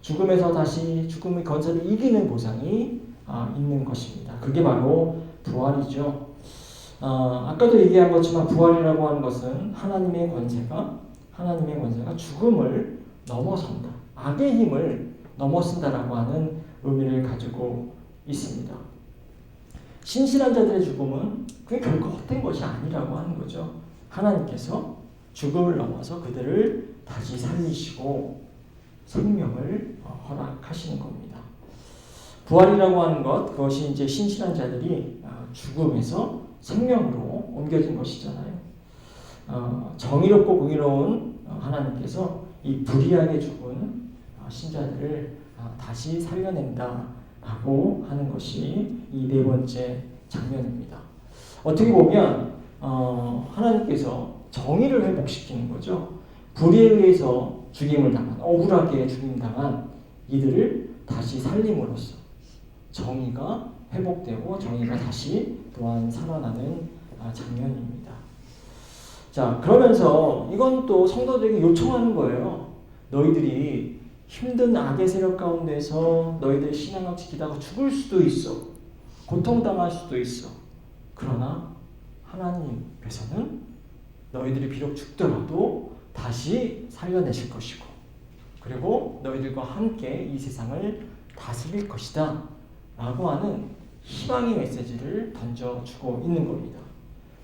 Speaker 1: 죽음에서 다시 죽음의 권세를 이기는 보상이 있는 것입니다. 그게 바로 부활이죠. 아까도 얘기한 것처럼 부활이라고 하는 것은 하나님의 권세가 죽음을 넘어선다. 악의 힘을 넘어선다라고 하는 의미를 가지고 있습니다. 신실한 자들의 죽음은 그게 결코 헛된 것이 아니라고 하는 거죠. 하나님께서 죽음을 넘어서 그들을 다시 살리시고 생명을 허락하시는 겁니다. 부활이라고 하는 것, 그것이 이제 신실한 자들이 죽음에서 생명으로 옮겨진 것이잖아요. 정의롭고 공의로운 하나님께서 이 불의하게 죽은 신자들을 다시 살려낸다라고 하는 것이 이 네 번째 장면입니다. 어떻게 보면 하나님께서 정의를 회복시키는 거죠. 불의에 의해서 죽임을 당한, 억울하게 죽임당한 이들을 다시 살림으로써 정의가 회복되고 정의가 다시 또한 살아나는 장면입니다. 자, 그러면서 이건 또 성도들에게 요청하는 거예요. 너희들이 힘든 악의 세력 가운데서 너희들 신앙을 지키다가 죽을 수도 있어. 고통당할 수도 있어. 그러나 하나님께서는 너희들이 비록 죽더라도 다시 살려내실 것이고, 그리고 너희들과 함께 이 세상을 다스릴 것이다 라고 하는 희망의 메시지를 던져주고 있는 겁니다.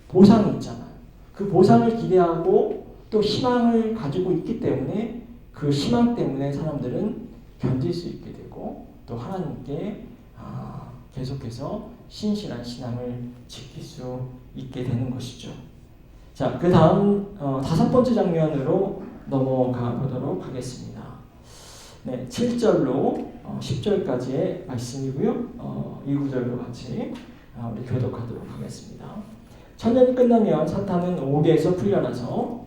Speaker 1: 보상이 있잖아요. 그 보상을 기대하고 또 희망을 가지고 있기 때문에 그 희망 때문에 사람들은 견딜 수 있게 되고 또 하나님께 계속해서 신실한 신앙을 지킬 수 있게 되는 것이죠. 자, 그 다음 5번째 장면으로 넘어가 보도록 하겠습니다. 네, 7절로 10절까지의 말씀이고요. 이 구절로 같이 우리 교독하도록 하겠습니다. 천년이 끝나면 사탄은 옥에서 풀려나서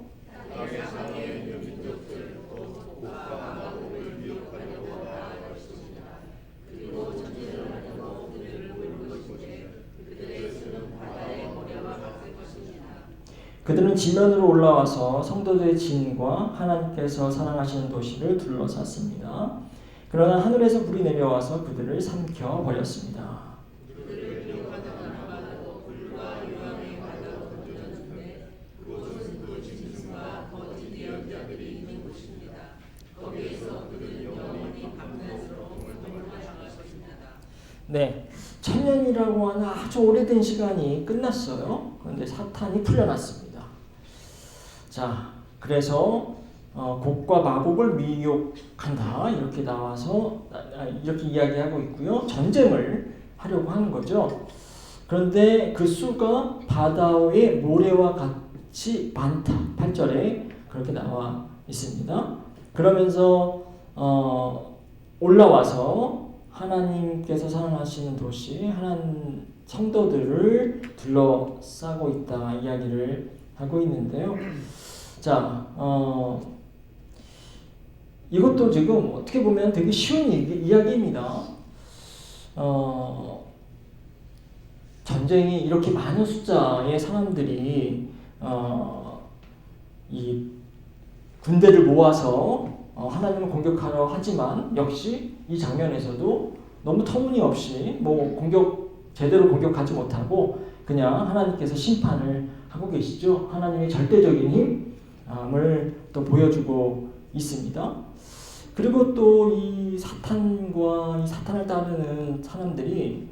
Speaker 1: 그들은 지면으로 올라와서 성도들의 진과 하나님께서 사랑하시는 도시를 둘러쌌습니다. 그러나 하늘에서 불이 내려와서 그들을 삼켜버렸습니다. 네, 천년이라고 하는 아주 오래된 시간이 끝났어요. 그런데 사탄이 풀려났습니다. 자, 그래서 곡과 마곡을 미혹한다 이렇게 나와서 이렇게 이야기하고 있고요. 전쟁을 하려고 하는 거죠. 그런데 그 수가 바다의 모래와 같이 많다. 8절에 그렇게 나와 있습니다. 그러면서 올라와서 하나님께서 사랑하시는 도시 하나님 성도들을 둘러싸고 있다 이야기를 하고 있는데요. 자, 이것도 지금 어떻게 보면 되게 쉬운 이야기입니다. 전쟁이 이렇게 많은 숫자의 사람들이 이 군대를 모아서 하나님을 공격하려 하지만 역시 이 장면에서도 너무 터무니없이 제대로 공격하지 못하고 그냥 하나님께서 심판을 하고 계시죠. 하나님의 절대적인 힘을 또 보여주고 있습니다. 그리고 또 이 사탄과 이 사탄을 따르는 사람들이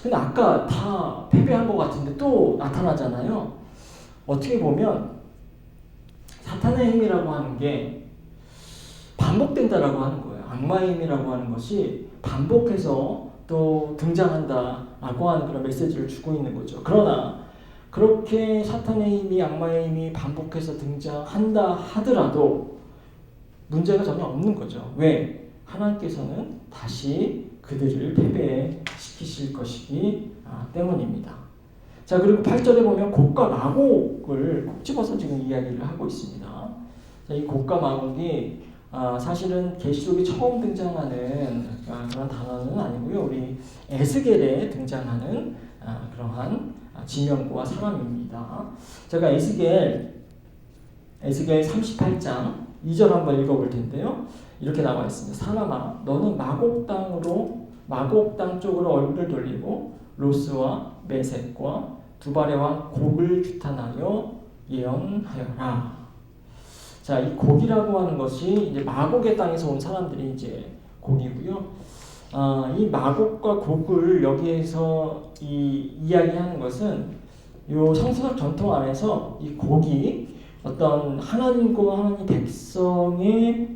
Speaker 1: 근데 아까 다 패배한 것 같은데 또 나타나잖아요. 어떻게 보면 사탄의 힘이라고 하는 게 반복된다라고 하는 거예요. 악마의 힘이라고 하는 것이 반복해서 또 등장한다라고 하는 그런 메시지를 주고 있는 거죠. 그러나 그렇게 사탄의 힘이 악마의 힘이 반복해서 등장한다 하더라도 문제가 전혀 없는 거죠. 왜? 하나님께서는 다시 그들을 패배시키실 것이기 때문입니다. 자, 그리고 8절에 보면 곡과 마곡을 콕 집어서 지금 이야기를 하고 있습니다. 자, 이 곡과 마곡이 사실은 계시록에 처음 등장하는 그런 단어는 아니고요. 우리 에스겔에 등장하는 그러한 지명구와 사람입니다. 제가 에스겔 38장 2절 한번 읽어볼 텐데요. 이렇게 나와 있습니다. 사람아, 너는 마곡 땅 쪽으로 얼굴을 돌리고 로스와 메섹과 두발의 왕 곡을 규탄하여 예언하여라. 자, 이 곡이라고 하는 것이 이제 마곡의 땅에서 온 사람들이 이제 곡이고요. 이 마곡과 곡을 여기에서 이야기하는 것은 요 성서적 전통 안에서 이 곡이 어떤 하나님과 하나님 백성에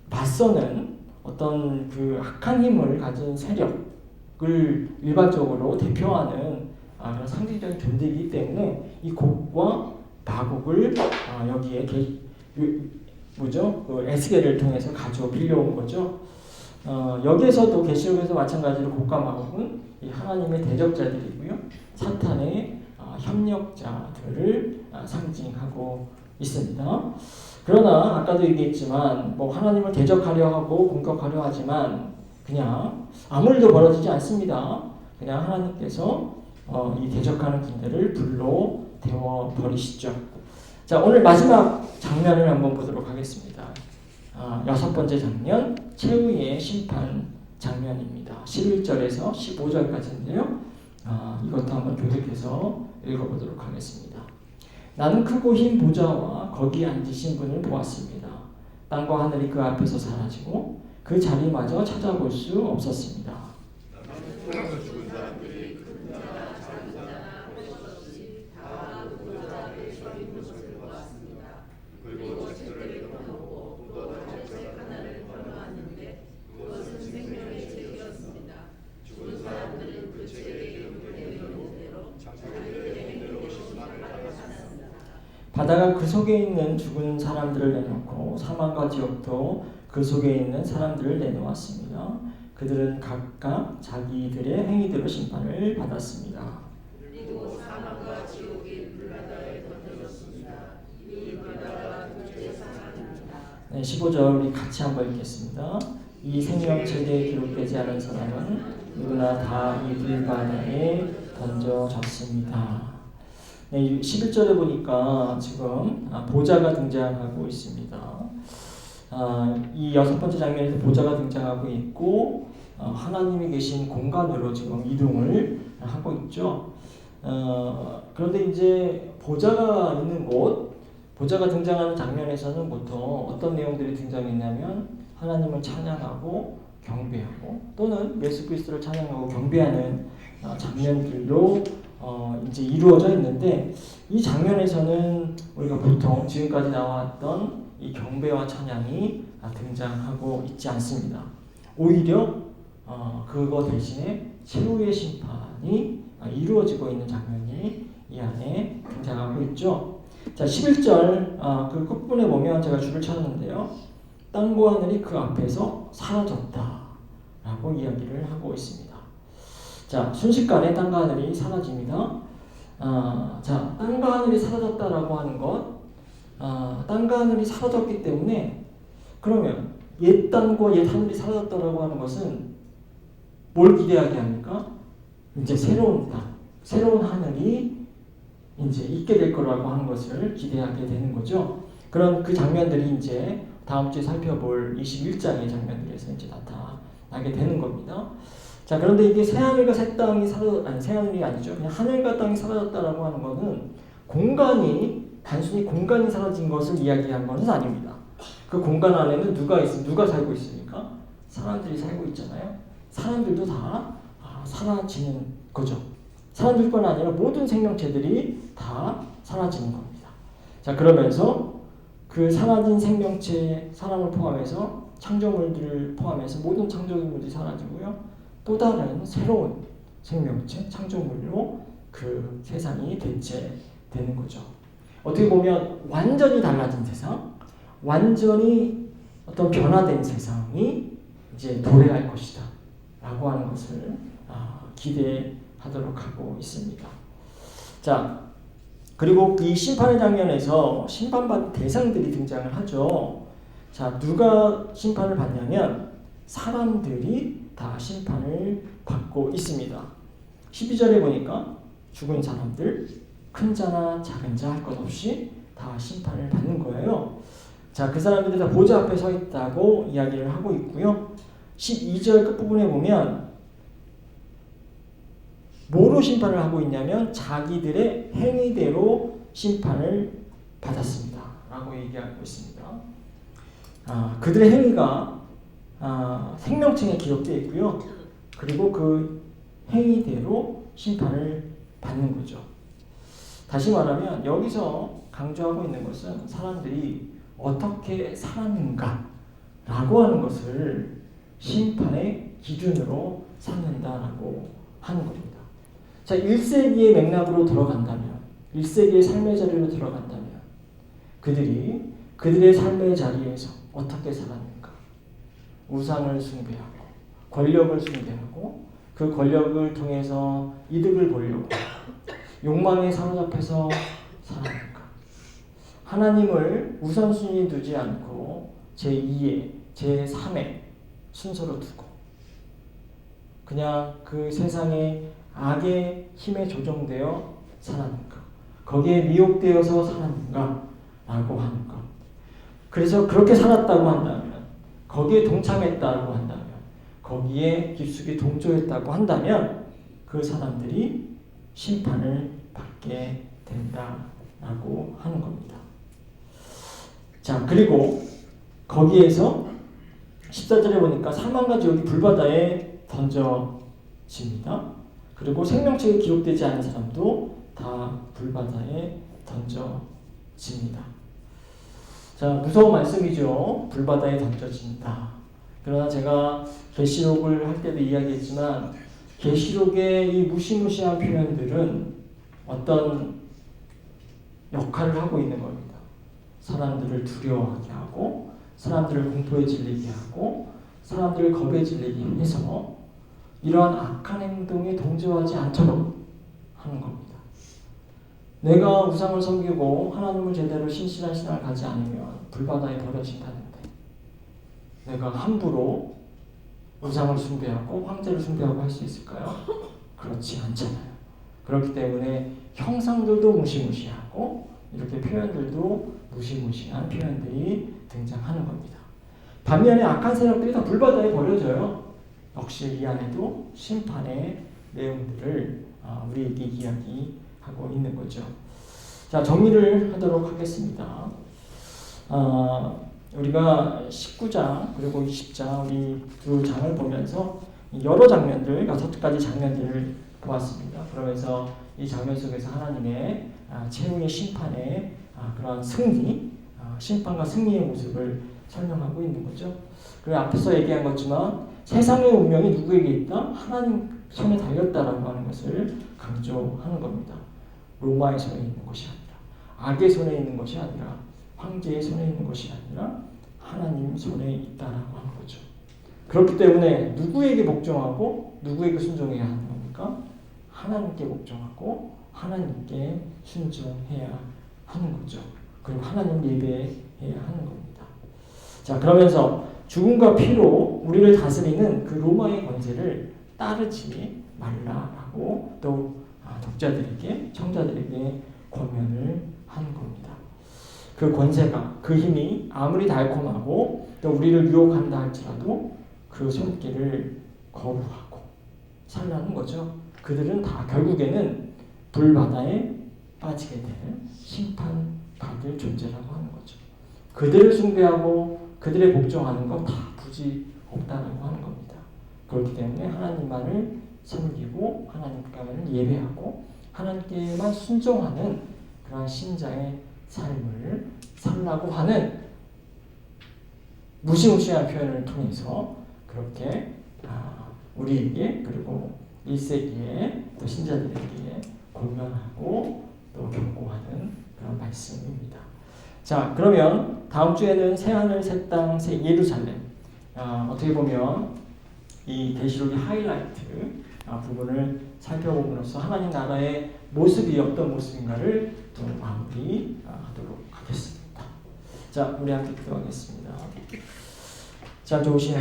Speaker 1: 맞서는 어떤 그 악한 힘을 가진 세력을 일반적으로 대표하는 그런 상징적인 존재이기 때문에 이 곡과 마곡을 여기에 그 에스겔을 통해서 빌려온 거죠. 여기에서도 계시록에서 마찬가지로 곡과 마곡은 이 하나님의 대적자들이고요, 사탄의 협력자들을 상징하고 있습니다. 그러나 아까도 얘기했지만 뭐 하나님을 대적하려 하고 공격하려 하지만 그냥 아무 일도 벌어지지 않습니다. 그냥 하나님께서 이 대적하는 군대를 불로 태워 버리시죠. 자, 오늘 마지막 장면을 한번 보도록 하겠습니다. 6번째 장면, 최후의 심판 장면입니다. 11절에서 15절까지인데요. 이것도 한번 교독해서 읽어보도록 하겠습니다. 나는 크고 흰 보좌와 거기 앉으신 분을 보았습니다. 땅과 하늘이 그 앞에서 사라지고 그 자리마저 찾아볼 수 없었습니다. 바다가 그 속에 있는 죽은 사람들을 내놓고 사망과 지옥도 그 속에 있는 사람들을 내놓았습니다. 그들은 각각 자기들의 행위대로 심판을 받았습니다.
Speaker 3: 그리고 사망과 지옥이 물바다에 던져졌습니다. 이 물바다가 둘째 사망입니다.
Speaker 1: 네, 15절 우리 같이 한번 읽겠습니다. 이 생명책에 기록되지 않은 사람은 누구나 다 이 물바다에 던져졌습니다. 네, 11절에 보니까 지금 보좌가 등장하고 있습니다. 이 6번째 장면에서 보좌가 등장하고 있고 하나님이 계신 공간으로 지금 이동을 하고 있죠. 그런데 이제 보좌가 있는 곳, 보좌가 등장하는 장면에서는 보통 어떤 내용들이 등장했냐면 하나님을 찬양하고 경배하고 또는 예수 그리스도를 찬양하고 경배하는 장면들로 이제 이루어져 있는데, 이 장면에서는 우리가 보통 지금까지 나왔던 이 경배와 찬양이 등장하고 있지 않습니다. 오히려 그거 대신에 최후의 심판이 이루어지고 있는 장면이 이 안에 등장하고 있죠. 자, 11절 그 끝부분에 보면 제가 줄을 쳤는데요. 땅과 하늘이 그 앞에서 사라졌다라고 이야기를 하고 있습니다. 자, 순식간에 땅과 하늘이 사라집니다. 자, 땅과 하늘이 사라졌다라고 하는 것, 땅과 하늘이 사라졌기 때문에 그러면 옛 땅과 옛 하늘이 사라졌다라고 하는 것은 뭘 기대하게 합니까? 이제 새로운 땅, 새로운 하늘이 이제 있게 될 거라고 하는 것을 기대하게 되는 거죠. 그런 그 장면들이 이제 다음 주에 살펴볼 21장의 장면들에서 이제 나타나게 되는 겁니다. 자, 그런데 이게 새하늘과 새 땅이 새하늘이 아니죠. 그냥 하늘과 땅이 사라졌다라고 하는 것은 단순히 공간이 사라진 것을 이야기한 것은 아닙니다. 그 공간 안에는 누가 살고 있습니까? 사람들이 살고 있잖아요. 사람들도 다 사라지는 거죠. 사람들뿐 아니라 모든 생명체들이 다 사라지는 겁니다. 자, 그러면서 그 사라진 생명체, 사람을 포함해서 창조물들을 포함해서 모든 창조물들이 사라지고요. 또 다른 새로운 생명체, 창조물로 그 세상이 대체되는 거죠. 어떻게 보면 완전히 달라진 세상, 완전히 어떤 변화된 세상이 이제 도래할 것이다 라고 하는 것을 기대하도록 하고 있습니다. 자, 그리고 이 심판의 장면에서 심판받은 대상들이 등장을 하죠. 자, 누가 심판을 받냐면 사람들이 다 심판을 받고 있습니다. 12절에 보니까 죽은 사람들, 큰 자나 작은 자 할 것 없이 다 심판을 받는 거예요. 자, 그 사람들이 다 보좌 앞에 서 있다고 이야기를 하고 있고요. 12절 끝부분에 보면 뭐로 심판을 하고 있냐면 자기들의 행위대로 심판을 받았습니다. 라고 얘기하고 있습니다. 그들의 행위가 생명책에 기록되어 있고요. 그리고 그 행위대로 심판을 받는 거죠. 다시 말하면 여기서 강조하고 있는 것은 사람들이 어떻게 살았는가 라고 하는 것을 심판의 기준으로 삼는다라고 하는 겁니다. 자, 1세기의 맥락으로 들어간다면, 1세기의 삶의 자리로 들어간다면 그들이 그들의 삶의 자리에서 어떻게 살았는가? 우상을 숭배하고 권력을 숭배하고 그 권력을 통해서 이득을 보려고 욕망에 사로잡혀서 살았는가? 하나님을 우선순위 두지 않고 제2의, 제3의 순서로 두고 그냥 그 세상의 악의 힘에 조종되어 살았는가? 거기에 미혹되어서 살았는가? 라고 하는 것. 그래서 그렇게 살았다고 한다면, 거기에 동참했다고 한다면, 거기에 깊숙이 동조했다고 한다면 그 사람들이 심판을 받게 된다라고 하는 겁니다. 자, 그리고 거기에서 14절에 보니까 사망과 지옥이 불바다에 던져집니다. 그리고 생명책에 기록되지 않은 사람도 다 불바다에 던져집니다. 자, 무서운 말씀이죠. 불바다에 던져진다. 그러나 제가 계시록을 할 때도 이야기했지만 계시록의 이 무시무시한 표현들은 어떤 역할을 하고 있는 겁니다. 사람들을 두려워하게 하고 사람들을 공포에 질리게 하고 사람들을 겁에 질리게 해서 이러한 악한 행동에 동조하지 않도록 하는 겁니다. 내가 우상을 섬기고 하나님을 제대로 신실한 신앙을 가지 않으면 불바다에 버려진다는데 내가 함부로 우상을 숭배하고 황제를 숭배하고 할 수 있을까요? 그렇지 않잖아요. 그렇기 때문에 형상들도 무시무시하고 이렇게 표현들도 무시무시한 표현들이 등장하는 겁니다. 반면에 악한 세력들이 다 불바다에 버려져요. 역시 이 안에도 심판의 내용들을 우리에게 이야기하고 있는 거죠. 자, 정리를 하도록 하겠습니다. 우리가 19장 그리고 20장 우리 두 장을 보면서 여러 장면들, 6가지 장면들을 보았습니다. 그러면서 이 장면 속에서 하나님의 최후의 심판의 그런 승리, 심판과 승리의 모습을 설명하고 있는 거죠. 그리고 앞에서 얘기한 것지만 세상의 운명이 누구에게 있다? 하나님 손에 달렸다라고 하는 것을 강조하는 겁니다. 로마의 손에 있는 것이 아니라, 악의 손에 있는 것이 아니라, 황제의 손에 있는 것이 아니라 하나님 손에 있다라고 하는 거죠. 그렇기 때문에 누구에게 복종하고 누구에게 순종해야 하는 겁니까? 하나님께 복종하고 하나님께 순종해야 하는 거죠. 그리고 하나님 예배해야 하는 겁니다. 자, 그러면서 죽음과 피로 우리를 다스리는 그 로마의 권세를 따르지 말라라고 또 독자들에게, 청자들에게 권면을 하는 겁니다. 그 권세가, 그 힘이 아무리 달콤하고 또 우리를 유혹한다 할지라도 그 손길을 거부하고 살라는 거죠. 그들은 다 결국에는 불바다에 빠지게 될 심판받을 존재라고 하는 거죠. 그들을 숭배하고 그들의 복종하는 거 다 부지 없다라고 하는 겁니다. 그렇기 때문에 하나님만을 섬기고 하나님께만 예배하고 하나님께만 순종하는 그런 신자의 삶을 살라고 하는 무시무시한 표현을 통해서 그렇게 우리에게 그리고 1세기의 또 신자들에게 권면하고 또 경고하는 그런 말씀입니다. 자, 그러면 다음 주에는 새하늘, 새 땅, 새 예루살렘, 어떻게 보면 이 계시록의 하이라이트 부분을 살펴봄으로써 하나님 나라의 모습이 어떤 모습인가를 또 마무리하도록 하겠습니다. 자, 우리 함께 기도하겠습니다. 자, 좋으신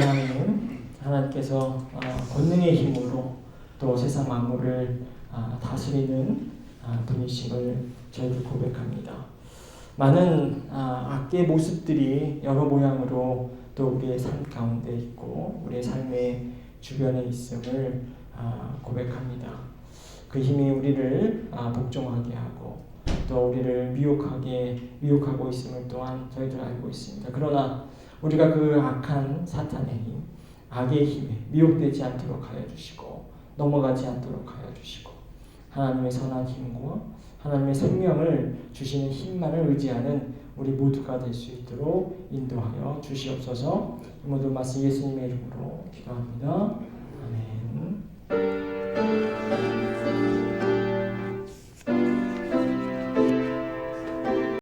Speaker 1: 하나님께서 권능의 힘으로 또 세상 만물을 다스리는 분이심을 저희들 고백합니다. 많은 악의 모습들이 여러 모양으로 또 우리의 삶 가운데 있고 우리의 삶의 주변에 있음을 고백합니다. 그 힘이 우리를 복종하게 하고 또 우리를 미혹하고 있음을 또한 저희들 알고 있습니다. 그러나 우리가 그 악한 사탄의 힘, 악의 힘에 미혹되지 않도록 하여 주시고 넘어가지 않도록 하여 주시고 하나님의 선한 힘과 하나님의 생명을 주시는 힘만을 의지하는 우리 모두가 될 수 있도록 인도하여 주시옵소서. 모든 말씀 예수님의 이름으로 기도합니다. 아멘.